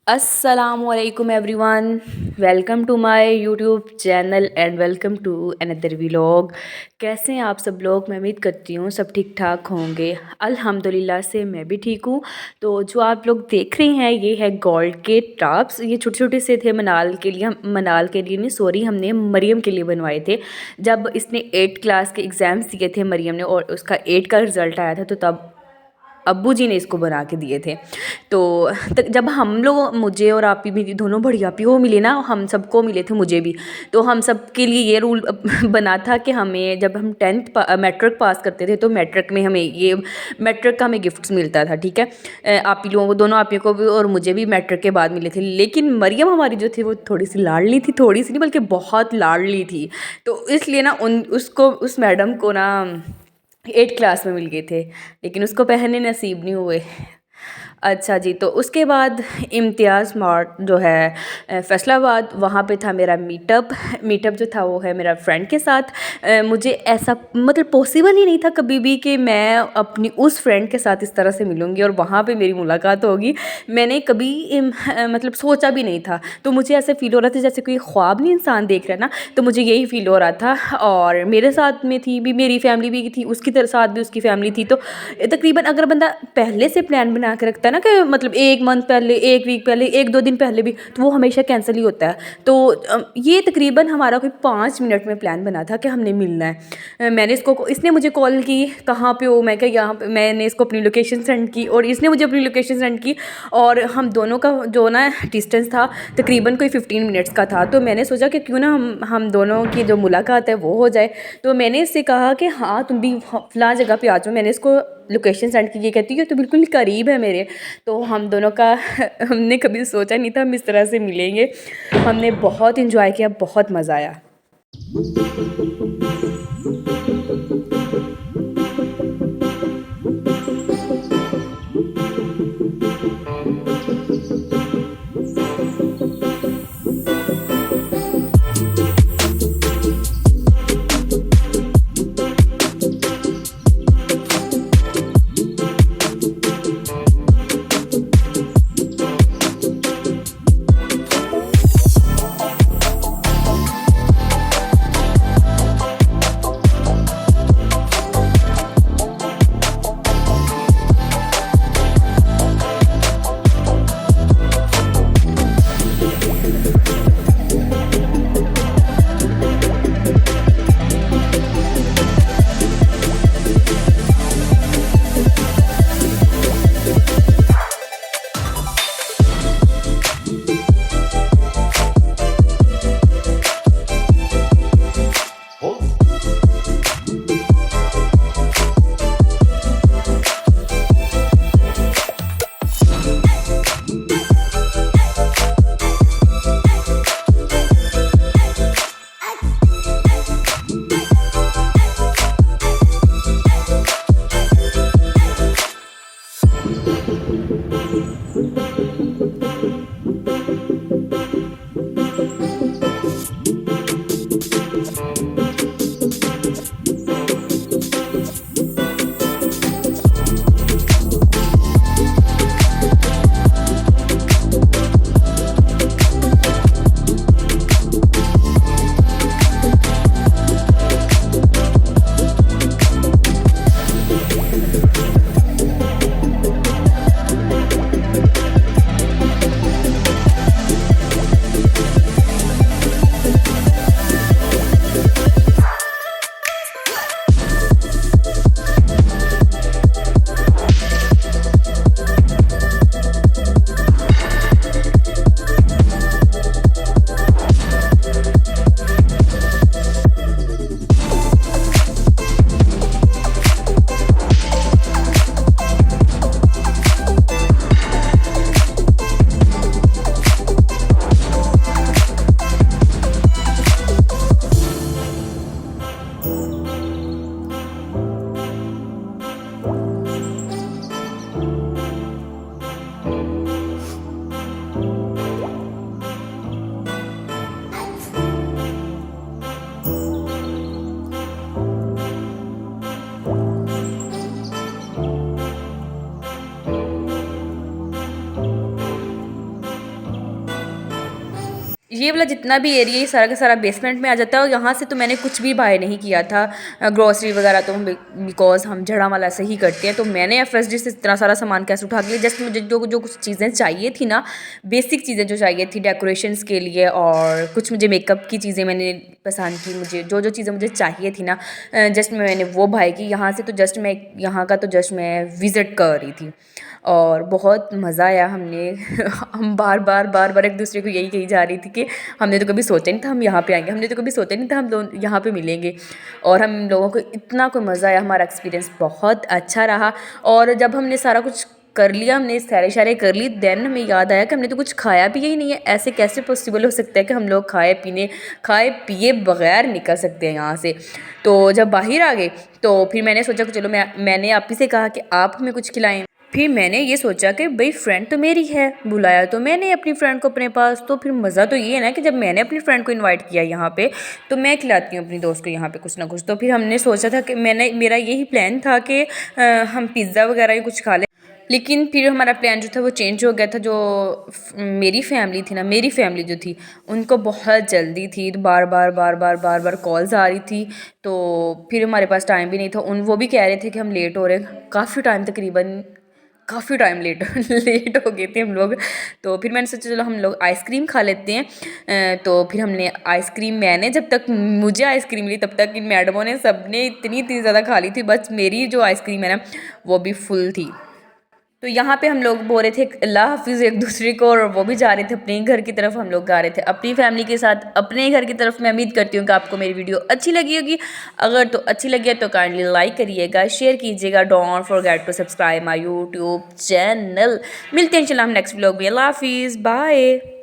असलकुम everyone, welcome to my YouTube channel and welcome to another vlog. कैसे हैं आप सब लोग? मैं उम्मीद करती हूँ सब ठीक ठाक होंगे। अल्हम्दुलिल्लाह से मैं भी ठीक हूँ। तो जो आप लोग देख रहे हैं ये है गोल्ड के टॉप्स। ये छोटे छोटे से थे मनाल के लिए, मनाल के लिए नहीं सॉरी, हमने मरियम के लिए बनवाए थे। जब इसने 8th क्लास के एग्ज़ाम्स दिए थे मरियम ने और उसका 8 का रिज़ल्ट आया था, तो तब अब्बू जी ने इसको बना के दिए थे। तो जब हम लोग, मुझे और आपी मेरी दोनों बड़ी आपी वो मिले ना, हम सबको मिले थे, मुझे भी। तो हम सब के लिए ये रूल बना था कि हमें जब हम 10th मैट्रिक पास करते थे तो मैट्रिक में हमें ये मैट्रिक का हमें गिफ्ट्स मिलता था। ठीक है, आपी लोगों को, दोनों आपियों को भी और मुझे भी मैट्रिक के बाद मिले थे। लेकिन मरियम हमारी जो थी वो थोड़ी सी लाडली थी, थोड़ी सी नहीं बल्कि बहुत लाडली थी। तो इसलिए ना उस मैडम को ना 8th क्लास में मिल गए थे, लेकिन उसको पहनने नसीब नहीं हुए। अच्छा जी, तो उसके बाद इम्तियाज़ मार्ट जो है फैसलाबाद, वहाँ पे था मेरा मीटअप जो था वो है मेरा फ्रेंड के साथ। मुझे ऐसा मतलब पॉसिबल ही नहीं था कभी भी कि मैं अपनी उस फ्रेंड के साथ इस तरह से मिलूँगी और वहाँ पे मेरी मुलाकात होगी। मैंने कभी मतलब सोचा भी नहीं था। तो मुझे ऐसे फ़ील हो रहा था जैसे कोई ख्वाब नहीं इंसान देख रहा है ना, तो मुझे यही फ़ील हो रहा था। और मेरे साथ में थी भी मेरी फैमिली भी थी, उसकी साथ भी उसकी फैमिली थी। तो तकरीबन अगर बंदा पहले से प्लान बना के रखता है ना कि मतलब 1 मंथ पहले, 1 वीक पहले, 1-2 दिन पहले भी, तो वो हमेशा कैंसिल ही होता है। तो ये तकरीबन हमारा कोई 5 मिनट में प्लान बना था कि हमने मिलना है। इसने मुझे कॉल की, कहाँ पे हो? मैं कहा यहाँ पे। मैंने इसको अपनी लोकेशन सेंड की और इसने मुझे अपनी लोकेशन सेंड की। और हम दोनों का जो ना डिस्टेंस था तकरीबन कोई 15 मिनट्स का था। तो मैंने सोचा कि क्यों ना हम दोनों की जो मुलाकात है वो हो जाए। तो मैंने इससे कहा कि हाँ तुम भी फ़लाँ जगह पे आ जाओ। मैंने इसको लोकेशन सेंड की। ये कहती है तो बिल्कुल करीब है मेरे। तो हम दोनों का हमने कभी सोचा नहीं था हम इस तरह से मिलेंगे। हमने बहुत इन्जॉय किया, बहुत मज़ा आया। ये वाला जितना भी एरिया ये सारा का सारा बेसमेंट में आ जाता है और यहाँ से तो मैंने कुछ भी बाय नहीं किया था ग्रोसरी वगैरह तो बिकॉज हम झड़ा वाला से ही करते हैं। तो मैंने एफएसडी से इतना सारा सामान कैसे उठा के लिया, जस्ट मुझे जो जो कुछ चीज़ें चाहिए थी ना, बेसिक चीज़ें जो चाहिए थी डेकोरेशंस के लिए और कुछ मुझे मेकअप की चीज़ें मैंने पसंद की, मुझे जो जो चीज़ें मुझे चाहिए थी ना जस्ट मैंने वो बाय की यहाँ से। तो जस्ट मैं यहाँ का तो जस्ट मैं विज़िट कर रही थी और बहुत मज़ा आया। हमने हम बार बार एक दूसरे को यही कही जा रही थी कि हमने तो कभी सोचा नहीं था हम यहाँ पे आएंगे, हमने तो कभी सोचा नहीं था हम लोग यहाँ पे मिलेंगे। और हम लोगों को इतना कोई मज़ा आया, हमारा एक्सपीरियंस बहुत अच्छा रहा। और जब हमने सारा कुछ कर लिया, हमने सारे इशारे कर ली, देन हमें याद आया कि हमने तो कुछ खाया भी यही नहीं है। ऐसे कैसे पॉसिबल हो सकता है कि हम लोग खाए पिए बगैर निकल सकते हैं यहाँ से। तो जब बाहर आ गए तो फिर मैंने सोचा कि चलो मैंने आप ही से कहा कि आप हमें कुछ खिलाएं। फिर मैंने ये सोचा कि भाई फ्रेंड तो मेरी है, बुलाया तो मैंने अपनी फ्रेंड को अपने पास, तो फिर मज़ा तो ये है ना कि जब मैंने अपनी फ्रेंड को इनवाइट किया यहाँ पे तो मैं खिलाती हूँ अपनी दोस्त को यहाँ पे कुछ ना कुछ। तो फिर हमने सोचा था कि मेरा यही प्लान था कि हम पिज़्ज़ा वगैरह ही कुछ खा लें। लेकिन फिर हमारा प्लान जो था वो चेंज हो गया था। जो मेरी फैमिली थी ना, मेरी फैमिली जो थी उनको बहुत जल्दी थी, तो बार बार कॉल्स आ रही थी। तो फिर हमारे पास टाइम भी नहीं था। वो भी कह रहे थे कि हम लेट हो रहे हैं, काफ़ी टाइम लेट हो गए थे हम लोग। तो फिर मैंने सोचा चलो हम लोग आइसक्रीम खा लेते हैं। तो फिर हमने आइसक्रीम, मैंने जब तक मुझे आइसक्रीम मिली तब तक इन मैडमों ने सबने इतनी ज़्यादा खा ली थी, बस मेरी जो आइसक्रीम है ना वो भी फुल थी। तो यहाँ पे हम लोग बोल रहे थे अल्लाह हाफिज़ एक दूसरे को, और वो भी जा रहे थे अपने घर की तरफ, हम लोग जा रहे थे अपनी फैमिली के साथ अपने घर की तरफ। मैं उम्मीद करती हूँ कि आपको मेरी वीडियो अच्छी लगी होगी। अगर तो अच्छी लगी है तो काइंडली लाइक करिएगा, शेयर कीजिएगा, don't forget to subscribe my YouTube channel. मिलते हैं इंशाल्लाह हम नेक्स्ट व्लॉग में। अल्लाह हाफिज़, बाय।